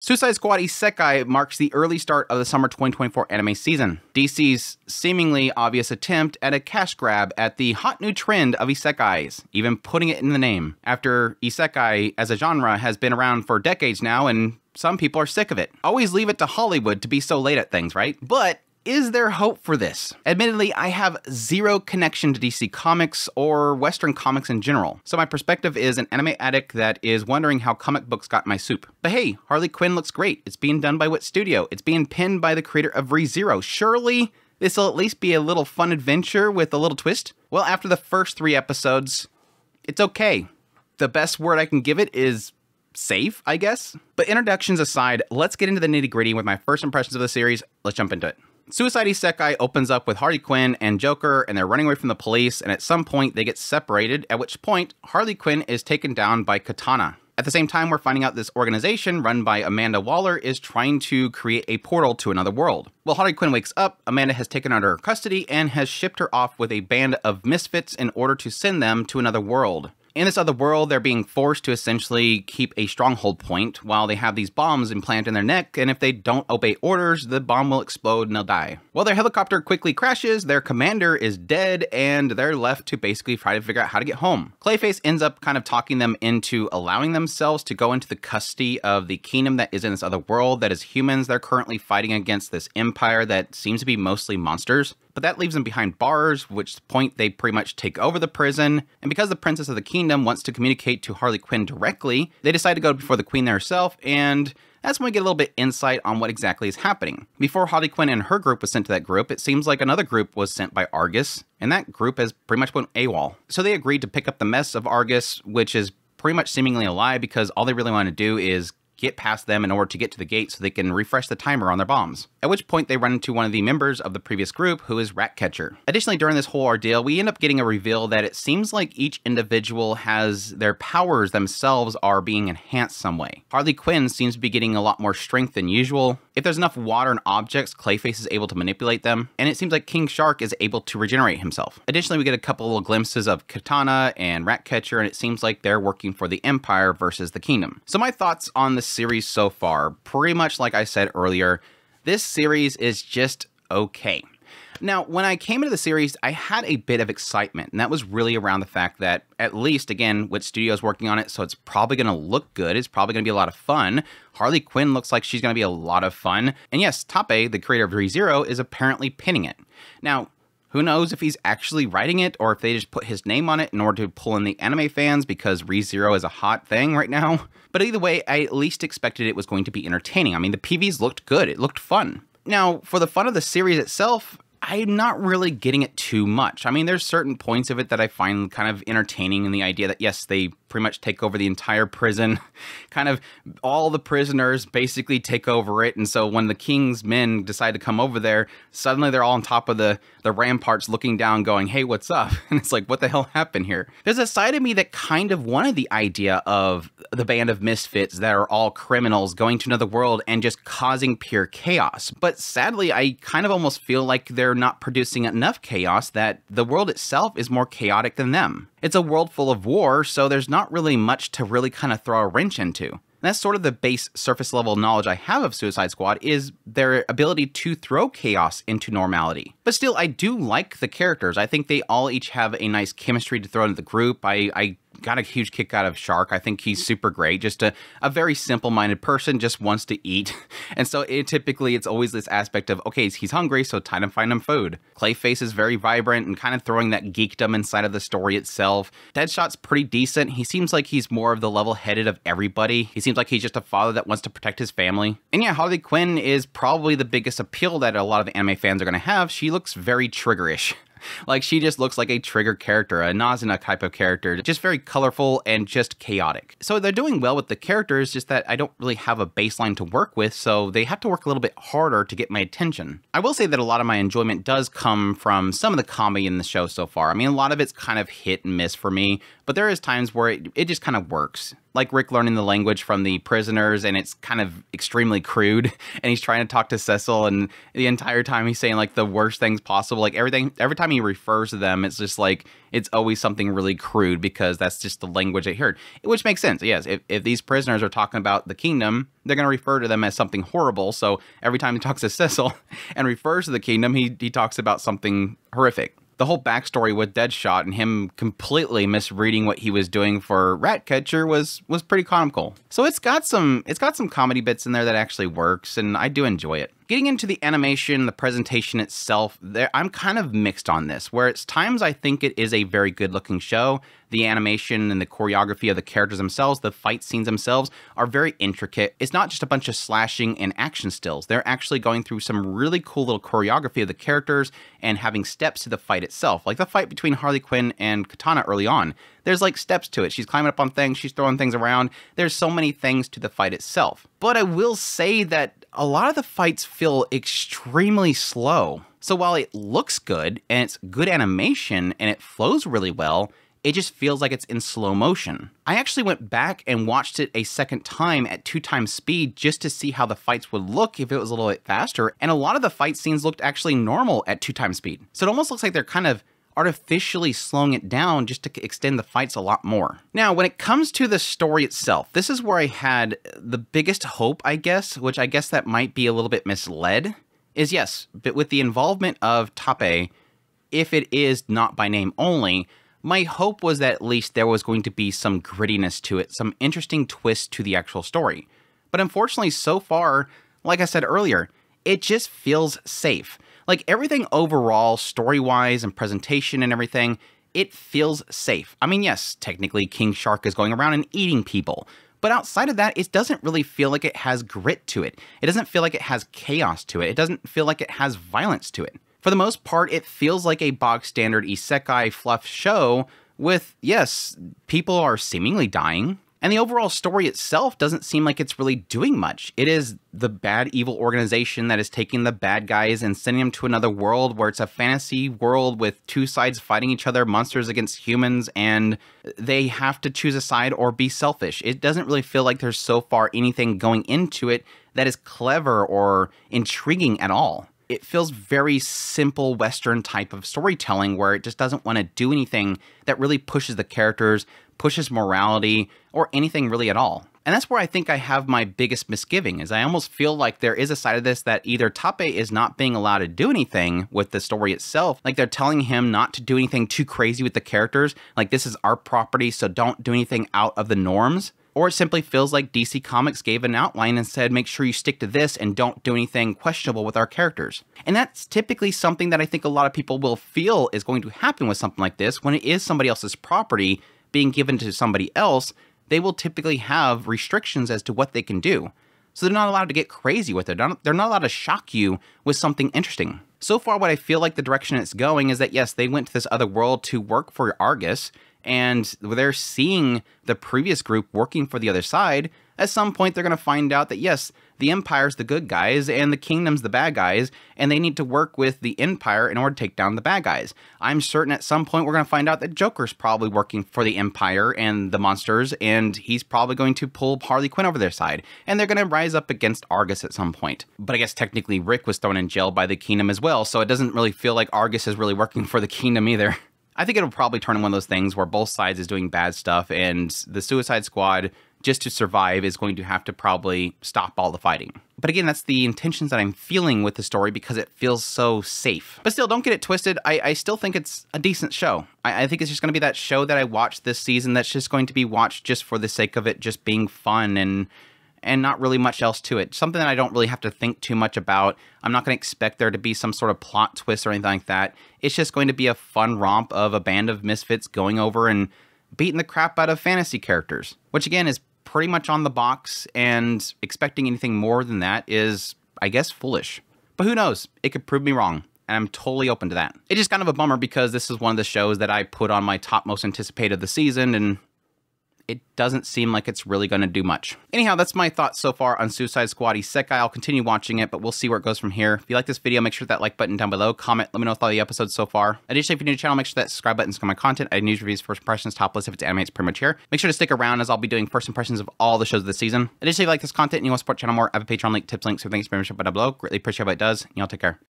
Suicide Squad Isekai marks the early start of the summer 2024 anime season. DC's seemingly obvious attempt at a cash grab at the hot new trend of isekais, even putting it in the name, after isekai as a genre has been around for decades now and some people are sick of it. Always leave it to Hollywood to be so late at things, right? But is there hope for this? Admittedly, I have zero connection to DC Comics or Western comics in general, so my perspective is an anime addict that is wondering how comic books got my soup. But hey, Harley Quinn looks great. It's being done by what studio? It's being penned by the creator of ReZero. Surely this'll at least be a little fun adventure with a little twist? Well, after the first 3 episodes, it's okay. The best word I can give it is safe, I guess? But introductions aside, let's get into the nitty-gritty with my first impressions of the series. Let's jump into it. Suicide Isekai opens up with Harley Quinn and Joker, and they're running away from the police, and at some point they get separated, at which point Harley Quinn is taken down by Katana. At the same time, we're finding out this organization run by Amanda Waller is trying to create a portal to another world. Well, Harley Quinn wakes up, Amanda has taken her under her custody and has shipped her off with a band of misfits in order to send them to another world. In this other world, they're being forced to essentially keep a stronghold point while they have these bombs implanted in their neck, and if they don't obey orders, the bomb will explode and they'll die. Well, their helicopter quickly crashes, their commander is dead, and they're left to basically try to figure out how to get home. Clayface ends up kind of talking them into allowing themselves to go into the custody of the kingdom that is in this other world that is humans. They're currently fighting against this empire that seems to be mostly monsters. But that leaves them behind bars, which point they pretty much take over the prison. And because the princess of the kingdom wants to communicate to Harley Quinn directly, they decide to go before the queen herself, and that's when we get a little bit insight on what exactly is happening. Before Harley Quinn and her group was sent to that group, it seems like another group was sent by Argus, and that group has pretty much went AWOL. So they agreed to pick up the mess of Argus, which is pretty much seemingly a lie because all they really want to do is get past them in order to get to the gate so they can refresh the timer on their bombs. At which point they run into one of the members of the previous group, who is Ratcatcher. Additionally, during this whole ordeal, we end up getting a reveal that it seems like each individual has their powers themselves are being enhanced some way. Harley Quinn seems to be getting a lot more strength than usual. If there's enough water and objects, Clayface is able to manipulate them, and it seems like King Shark is able to regenerate himself. Additionally, we get a couple little glimpses of Katana and Ratcatcher, and it seems like they're working for the Empire versus the Kingdom. So my thoughts on the series so far, pretty much like I said earlier, this series is just okay. Now, when I came into the series, I had a bit of excitement, and that was really around the fact that, at least, again, what studio's working on it, so it's probably going to look good, it's probably going to be a lot of fun. Harley Quinn looks like she's going to be a lot of fun, and yes, Tape, the creator of ReZero, is apparently pinning it. Now, who knows if he's actually writing it, or if they just put his name on it in order to pull in the anime fans, because ReZero is a hot thing right now. But either way, I at least expected it was going to be entertaining. I mean, the PVs looked good, it looked fun. Now, for the fun of the series itself, I'm not really getting it too much. I mean, there's certain points of it that I find kind of entertaining in the idea that, yes, they pretty much take over the entire prison. Kind of all the prisoners basically take over it. And so when the king's men decide to come over there, suddenly they're all on top of the ramparts looking down going, hey, what's up? And it's like, what the hell happened here? There's a side of me that kind of wanted the idea of the band of misfits that are all criminals going to another world and just causing pure chaos. But sadly, I kind of almost feel like they're not producing enough chaos, that the world itself is more chaotic than them. It's a world full of war, so there's not really much to really kind of throw a wrench into. And that's sort of the base surface level knowledge I have of Suicide Squad, is their ability to throw chaos into normality. But still, I do like the characters. I think they all each have a nice chemistry to throw into the group. I got a huge kick out of Shark. I think he's super great. Just a very simple-minded person, just wants to eat. And so typically it's always this aspect of, okay, he's hungry, so time to find him food. Clayface is very vibrant and kind of throwing that geekdom inside of the story itself. Deadshot's pretty decent. He seems like he's more of the level-headed of everybody. He seems like he's just a father that wants to protect his family. And yeah, Harley Quinn is probably the biggest appeal that a lot of anime fans are going to have. She looks very triggerish. Like, she just looks like a Trigger character, a Nazuna type of character, just very colorful and just chaotic. So they're doing well with the characters, just that I don't really have a baseline to work with, so they have to work a little bit harder to get my attention. I will say that a lot of my enjoyment does come from some of the comedy in the show so far. I mean, a lot of it's kind of hit and miss for me, but there is times where it just kind of works. like Rick learning the language from the prisoners, and it's kind of extremely crude, and he's trying to talk to Cecil, and the entire time he's saying like the worst things possible, like every time he refers to them, it's just like, it's always something really crude, because that's just the language they heard, which makes sense. Yes, if these prisoners are talking about the kingdom, they're going to refer to them as something horrible, so every time he talks to Cecil and refers to the kingdom, he talks about something horrific. The whole backstory with Deadshot and him completely misreading what he was doing for Ratcatcher was pretty comical. So it's got some comedy bits in there that actually works, and I do enjoy it. Getting into the animation, the presentation itself, I'm kind of mixed on this, where at times I think it is a very good looking show. The animation and the choreography of the characters themselves, the fight scenes themselves are very intricate. It's not just a bunch of slashing and action stills. They're actually going through some really cool little choreography of the characters and having steps to the fight itself. Like the fight between Harley Quinn and Katana early on. There's like steps to it. She's climbing up on things, she's throwing things around. There's so many things to the fight itself. But I will say that a lot of the fights feel extremely slow. So while it looks good and it's good animation and it flows really well, it just feels like it's in slow motion. I actually went back and watched it a second time at 2x speed just to see how the fights would look if it was a little bit faster, and a lot of the fight scenes looked actually normal at 2x speed. So it almost looks like they're kind of artificially slowing it down just to extend the fights a lot more. Now, when it comes to the story itself, this is where I had the biggest hope, I guess, which I guess that might be a little bit misled, is yes, but with the involvement of Tappe, if it is not by name only, my hope was that at least there was going to be some grittiness to it, some interesting twist to the actual story. But unfortunately, so far, like I said earlier, it just feels safe. Like everything overall, story-wise and presentation and everything, it feels safe. I mean, yes, technically King Shark is going around and eating people, but outside of that, it doesn't really feel like it has grit to it. It doesn't feel like it has chaos to it. It doesn't feel like it has violence to it. For the most part, it feels like a bog-standard isekai fluff show with, yes, people are seemingly dying, and the overall story itself doesn't seem like it's really doing much. It is the bad evil organization that is taking the bad guys and sending them to another world where it's a fantasy world with two sides fighting each other, monsters against humans, and they have to choose a side or be selfish. It doesn't really feel like there's so far anything going into it that is clever or intriguing at all. It feels very simple Western type of storytelling where it just doesn't want to do anything that really pushes the characters, pushes morality, or anything really at all. And that's where I think I have my biggest misgiving, is I almost feel like there is a side of this that either Tappe is not being allowed to do anything with the story itself, like they're telling him not to do anything too crazy with the characters, like this is our property, so don't do anything out of the norms. Or it simply feels like DC Comics gave an outline and said, make sure you stick to this and don't do anything questionable with our characters. And that's typically something that I think a lot of people will feel is going to happen with something like this. When it is somebody else's property being given to somebody else, they will typically have restrictions as to what they can do. So they're not allowed to get crazy with it. They're not allowed to shock you with something interesting. So far, what I feel like the direction it's going is that, yes, they went to this other world to work for Argus, and they're seeing the previous group working for the other side. At some point, they're going to find out that, yes, the Empire's the good guys and the Kingdom's the bad guys, and they need to work with the Empire in order to take down the bad guys. I'm certain at some point we're going to find out that Joker's probably working for the Empire and the monsters, and he's probably going to pull Harley Quinn over their side, and they're going to rise up against Argus at some point. But I guess technically Rick was thrown in jail by the Kingdom as well, so it doesn't really feel like Argus is really working for the Kingdom either. I think it'll probably turn in one of those things where both sides is doing bad stuff, and the Suicide Squad, just to survive, is going to have to probably stop all the fighting. But again, that's the intentions that I'm feeling with the story because it feels so safe. But still, don't get it twisted. I still think it's a decent show. I think it's just going to be that show that I watched this season that's just going to be watched just for the sake of it just being fun and not really much else to it. Something that I don't really have to think too much about. I'm not going to expect there to be some sort of plot twist or anything like that. It's just going to be a fun romp of a band of misfits going over and beating the crap out of fantasy characters, which again is pretty much on the box, and expecting anything more than that is, I guess, foolish. But who knows? It could prove me wrong, and I'm totally open to that. It's just kind of a bummer because this is one of the shows that I put on my top most anticipated of the season, and it doesn't seem like it's really going to do much. Anyhow, that's my thoughts so far on Suicide Squad Isekai. I'll continue watching it, but we'll see where it goes from here. If you like this video, make sure that like button down below, comment, let me know with all the episodes so far. Additionally, if you're new to the channel, make sure that subscribe button's on my content. I do news reviews, first impressions, top list if it's anime, it's pretty much here. Make sure to stick around as I'll be doing first impressions of all the shows of the season. Additionally, if you like this content and you want to support the channel more, I have a Patreon link, tips, links, everything, membership button down below. Greatly appreciate what it does, and y'all take care.